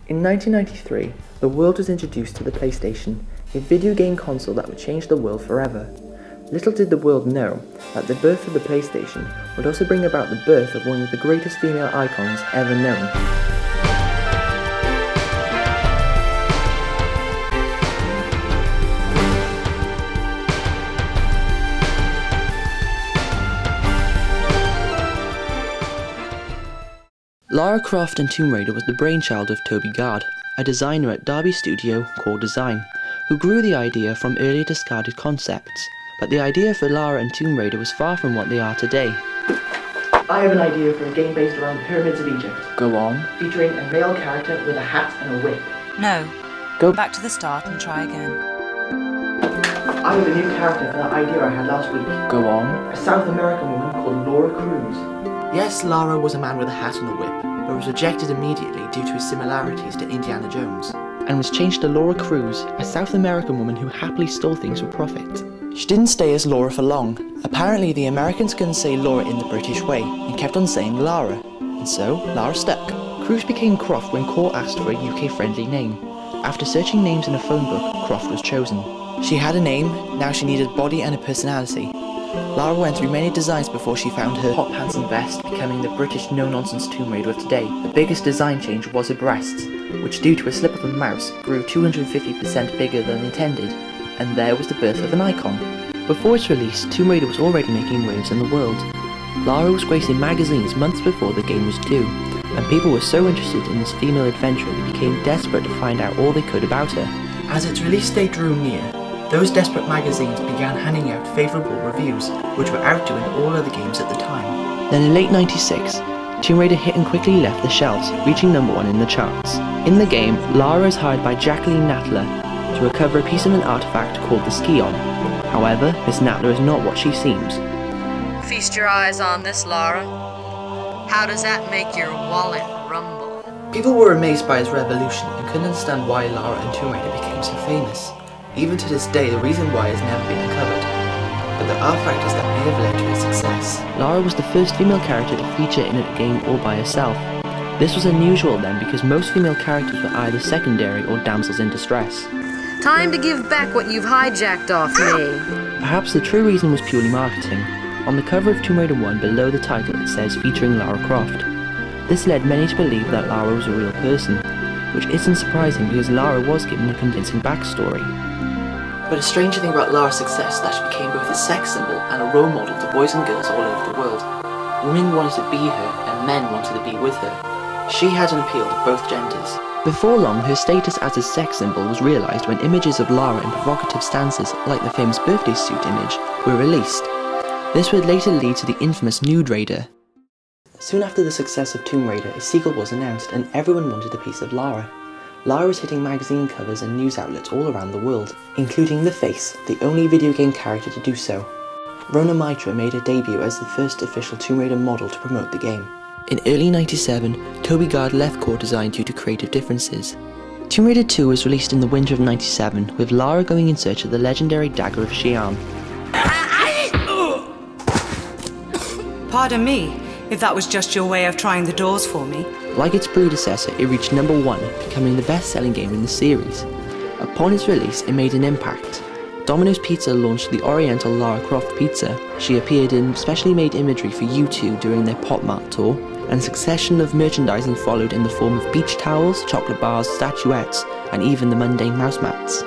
In 1993, the world was introduced to the PlayStation, a video game console that would change the world forever. Little did the world know that the birth of the PlayStation would also bring about the birth of one of the greatest female icons ever known. Lara Croft and Tomb Raider was the brainchild of Toby Gard, a designer at Derby studio Core Design, who grew the idea from earlier discarded concepts. But the idea for Lara and Tomb Raider was far from what they are today. I have an idea for a game based around the pyramids of Egypt. Go on. Featuring a male character with a hat and a whip. No. Go back to the start and try again. I have a new character for that idea I had last week. Go on. A South American woman called Laura Cruz. Yes, Lara was a man with a hat and a whip, but was rejected immediately due to his similarities to Indiana Jones, and was changed to Laura Cruz, a South American woman who happily stole things for profit. She didn't stay as Laura for long. Apparently the Americans couldn't say Laura in the British way, and kept on saying Lara, and so Lara stuck. Cruz became Croft when Core asked for a UK-friendly name. After searching names in a phone book, Croft was chosen. She had a name, now she needed a body and a personality. Lara went through many designs before she found her hot pants and vest, becoming the British no-nonsense Tomb Raider of today. The biggest design change was her breasts, which due to a slip of a mouse grew 250% bigger than intended, and there was the birth of an icon. Before its release, Tomb Raider was already making waves in the world. Lara was gracing magazines months before the game was due, and people were so interested in this female adventurer they became desperate to find out all they could about her. As its release date drew near, those desperate magazines began handing out favourable reviews, which were outdoing all other games at the time. Then in late '96, Tomb Raider hit and quickly left the shelves, reaching #1 in the charts. In the game, Lara is hired by Jacqueline Natler to recover a piece of an artifact called the Skion. However, Miss Natler is not what she seems. Feast your eyes on this, Lara. How does that make your wallet rumble? People were amazed by his revolution and couldn't understand why Lara and Tomb Raider became so famous. Even to this day, the reason why has never been uncovered. But there are factors that may have led to its success. Lara was the first female character to feature in a game all by herself. This was unusual then because most female characters were either secondary or damsels in distress. Time to give back what you've hijacked off me. Perhaps the true reason was purely marketing. On the cover of Tomb Raider 1 below the title it says featuring Lara Croft. This led many to believe that Lara was a real person, which isn't surprising because Lara was given a convincing backstory. But a stranger thing about Lara's success is that she became both a sex symbol and a role model to boys and girls all over the world. Women wanted to be her and men wanted to be with her. She had an appeal to both genders. Before long, her status as a sex symbol was realised when images of Lara in provocative stances, like the famous birthday suit image, were released. This would later lead to the infamous Nude Raider. Soon after the success of Tomb Raider, a sequel was announced and everyone wanted a piece of Lara. Lara was hitting magazine covers and news outlets all around the world, including The Face, the only video game character to do so. Rona Mitra made her debut as the first official Tomb Raider model to promote the game. In early '97, Toby Gard left Core Design due to creative differences. Tomb Raider 2 was released in the winter of '97, with Lara going in search of the legendary Dagger of Xi'an. Pardon me, if that was just your way of trying the doors for me. Like its predecessor, it reached #1, becoming the best-selling game in the series. Upon its release, it made an impact. Domino's Pizza launched the Oriental Lara Croft Pizza. She appeared in specially made imagery for U2 during their Pop Mart tour, and a succession of merchandising followed in the form of beach towels, chocolate bars, statuettes, and even the mundane mouse mats.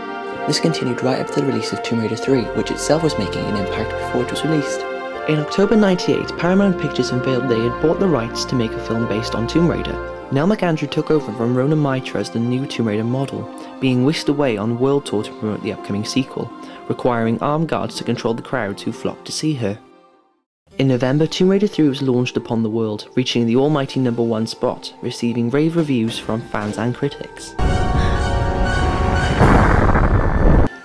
This continued right up to the release of Tomb Raider 3, which itself was making an impact before it was released. In October '98, Paramount Pictures unveiled they had bought the rights to make a film based on Tomb Raider. Nell McAndrew took over from Rona Mitra as the new Tomb Raider model, being whisked away on world tour to promote the upcoming sequel, requiring armed guards to control the crowds who flocked to see her. In November, Tomb Raider 3 was launched upon the world, reaching the almighty #1 spot, receiving rave reviews from fans and critics.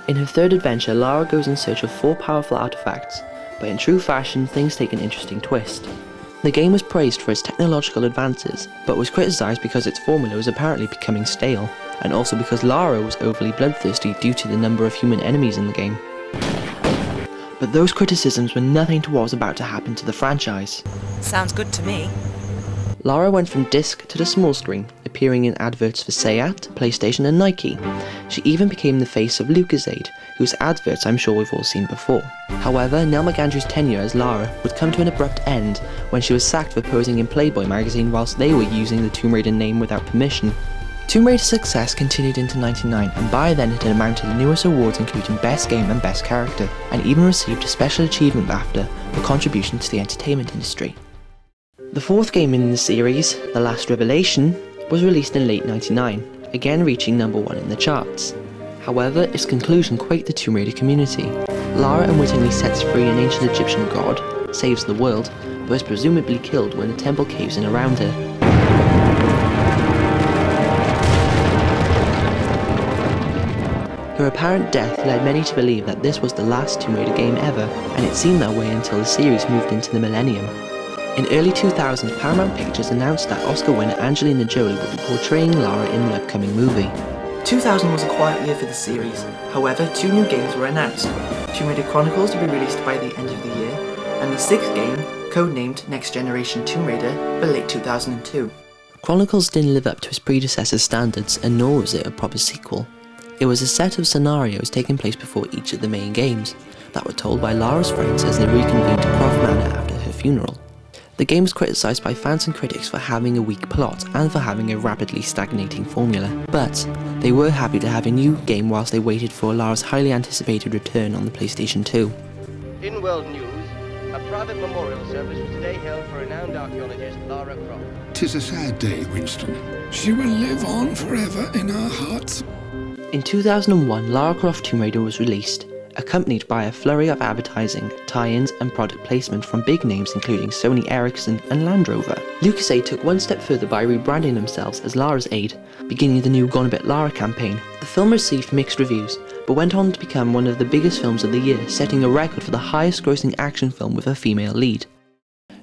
In her third adventure, Lara goes in search of 4 powerful artifacts, but in true fashion, things take an interesting twist. The game was praised for its technological advances, but was criticised because its formula was apparently becoming stale, and also because Lara was overly bloodthirsty due to the number of human enemies in the game. But those criticisms were nothing to what was about to happen to the franchise. Sounds good to me. Lara went from disc to the small screen, appearing in adverts for Seat, PlayStation and Nike. She even became the face of Lucozade, whose adverts I'm sure we've all seen before. However, Neil McAndrew's tenure as Lara would come to an abrupt end when she was sacked for posing in Playboy magazine whilst they were using the Tomb Raider name without permission. Tomb Raider's success continued into '99, and by then it had amounted to numerous awards including Best Game and Best Character, and even received a Special Achievement BAFTA for contribution to the entertainment industry. The fourth game in the series, The Last Revelation, was released in late '99, again reaching #1 in the charts. However, its conclusion quaked the Tomb Raider community. Lara unwittingly sets free an ancient Egyptian god, saves the world, but is presumably killed when the temple caves in around her. Her apparent death led many to believe that this was the last Tomb Raider game ever, and it seemed that way until the series moved into the millennium. In early 2000s, Paramount Pictures announced that Oscar winner Angelina Jolie would be portraying Lara in the upcoming movie. 2000 was a quiet year for the series. However, 2 new games were announced. Tomb Raider Chronicles to be released by the end of the year, and the 6th game, codenamed Next Generation Tomb Raider, for late 2002. Chronicles didn't live up to its predecessor's standards, and nor was it a proper sequel. It was a set of scenarios taking place before each of the main games, that were told by Lara's friends as they reconvened to Croft Manor after her funeral. The game was criticised by fans and critics for having a weak plot and for having a rapidly stagnating formula, but they were happy to have a new game whilst they waited for Lara's highly anticipated return on the PlayStation 2. In world news, a private memorial service was today held for renowned archaeologist Lara Croft. 'Tis a sad day, Winston. She will live on forever in our hearts. In 2001, Lara Croft Tomb Raider was released, accompanied by a flurry of advertising, tie-ins and product placement from big names including Sony Ericsson and Land Rover. Lucozade took one step further by rebranding themselves as Lara's Aid, beginning the new Gone a Bit Lara campaign. The film received mixed reviews, but went on to become one of the biggest films of the year, setting a record for the highest grossing action film with a female lead.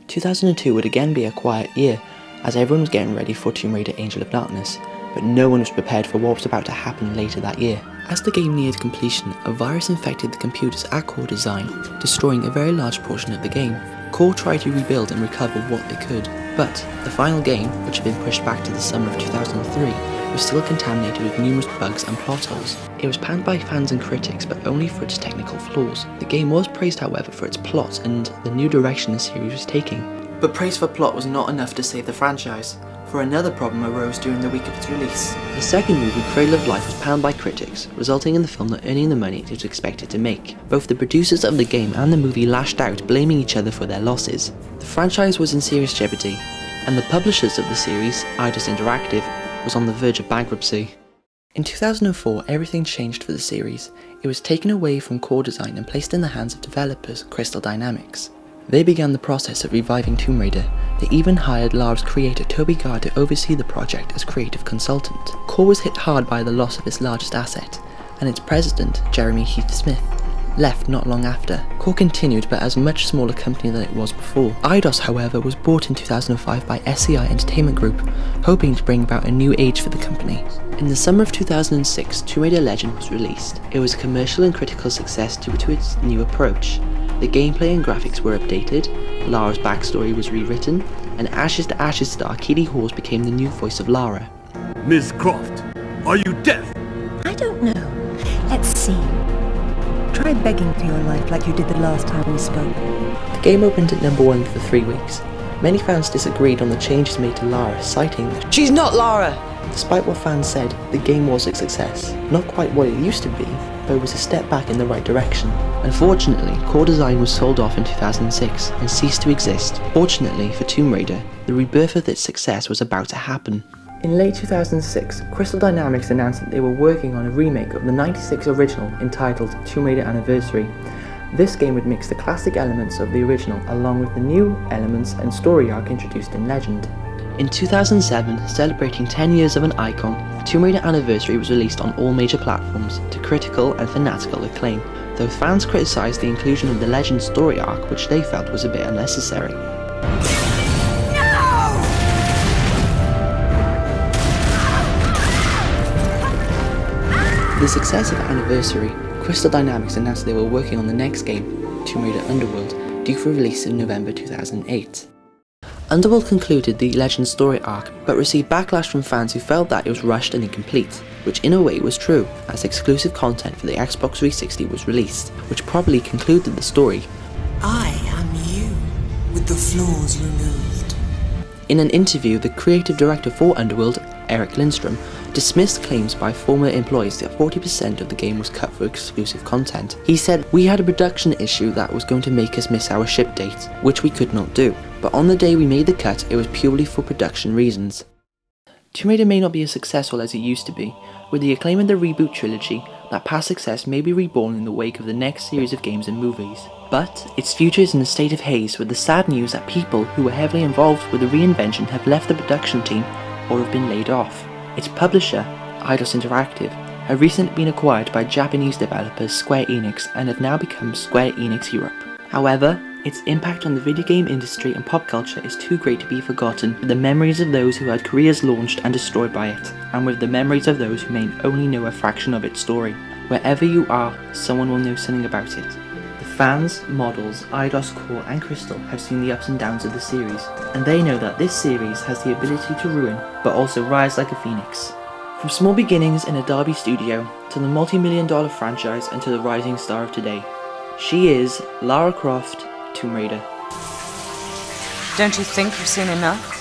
2002 would again be a quiet year, as everyone was getting ready for Tomb Raider Angel of Darkness, but no one was prepared for what was about to happen later that year. As the game neared completion, a virus infected the computers at Core Design, destroying a very large portion of the game. Core tried to rebuild and recover what they could, but the final game, which had been pushed back to the summer of 2003, was still contaminated with numerous bugs and plot holes. It was panned by fans and critics, but only for its technical flaws. The game was praised, however, for its plot and the new direction the series was taking. But praise for plot was not enough to save the franchise, for another problem arose during the week of its release. The second movie, Cradle of Life, was panned by critics, resulting in the film not earning the money it was expected to make. Both the producers of the game and the movie lashed out, blaming each other for their losses. The franchise was in serious jeopardy, and the publishers of the series, Eidos Interactive, was on the verge of bankruptcy. In 2004, everything changed for the series. It was taken away from Core Design and placed in the hands of developers Crystal Dynamics. They began the process of reviving Tomb Raider. They even hired Lara's creator Toby Gard to oversee the project as creative consultant. Core was hit hard by the loss of its largest asset, and its president, Jeremy Heath Smith, left not long after. Core continued, but as a much smaller company than it was before. Eidos, however, was bought in 2005 by SCI Entertainment Group, hoping to bring about a new age for the company. In the summer of 2006, Tomb Raider Legend was released. It was a commercial and critical success due to its new approach. The gameplay and graphics were updated, Lara's backstory was rewritten, and Ashes to Ashes star Keely Hawes became the new voice of Lara. Miss Croft, are you deaf? I don't know. Let's see. Try begging for your life like you did the last time we spoke. The game opened at #1 for 3 weeks. Many fans disagreed on the changes made to Lara, citing that she's not Lara! Despite what fans said, the game was a success. Not quite what it used to be, but it was a step back in the right direction. Unfortunately, Core Design was sold off in 2006 and ceased to exist. Fortunately for Tomb Raider, the rebirth of its success was about to happen. In late 2006, Crystal Dynamics announced that they were working on a remake of the '96 original entitled Tomb Raider Anniversary. This game would mix the classic elements of the original along with the new elements and story arc introduced in Legend. In 2007, celebrating 10 years of an icon, Tomb Raider Anniversary was released on all major platforms to critical and fanatical acclaim, though fans criticised the inclusion of the Legend story arc, which they felt was a bit unnecessary. With the success of Anniversary, Crystal Dynamics announced they were working on the next game, Tomb Raider Underworld, due for release in November 2008. Underworld concluded the Legend story arc, but received backlash from fans who felt that it was rushed and incomplete, which in a way was true, as exclusive content for the Xbox 360 was released, which probably concluded the story. I am you, with the flaws removed. In an interview, the creative director for Underworld, Eric Lindstrom, dismissed claims by former employees that 40% of the game was cut for exclusive content. He said, "We had a production issue that was going to make us miss our ship date, which we could not do. But on the day we made the cut, it was purely for production reasons." Tomb Raider may not be as successful as it used to be. With the acclaim of the reboot trilogy, that past success may be reborn in the wake of the next series of games and movies. But its future is in a state of haze, with the sad news that people who were heavily involved with the reinvention have left the production team or have been laid off. Its publisher, Eidos Interactive, have recently been acquired by Japanese developers Square Enix and have now become Square Enix Europe. However, its impact on the video game industry and pop culture is too great to be forgotten, with the memories of those who had careers launched and destroyed by it, and with the memories of those who may only know a fraction of its story. Wherever you are, someone will know something about it. The fans, models, Eidos Core and Crystal have seen the ups and downs of the series, and they know that this series has the ability to ruin, but also rise like a phoenix. From small beginnings in a Derby studio, to the multi-million-dollar franchise and to the rising star of today, she is Lara Croft, Tomb Raider. Don't you think you've seen enough?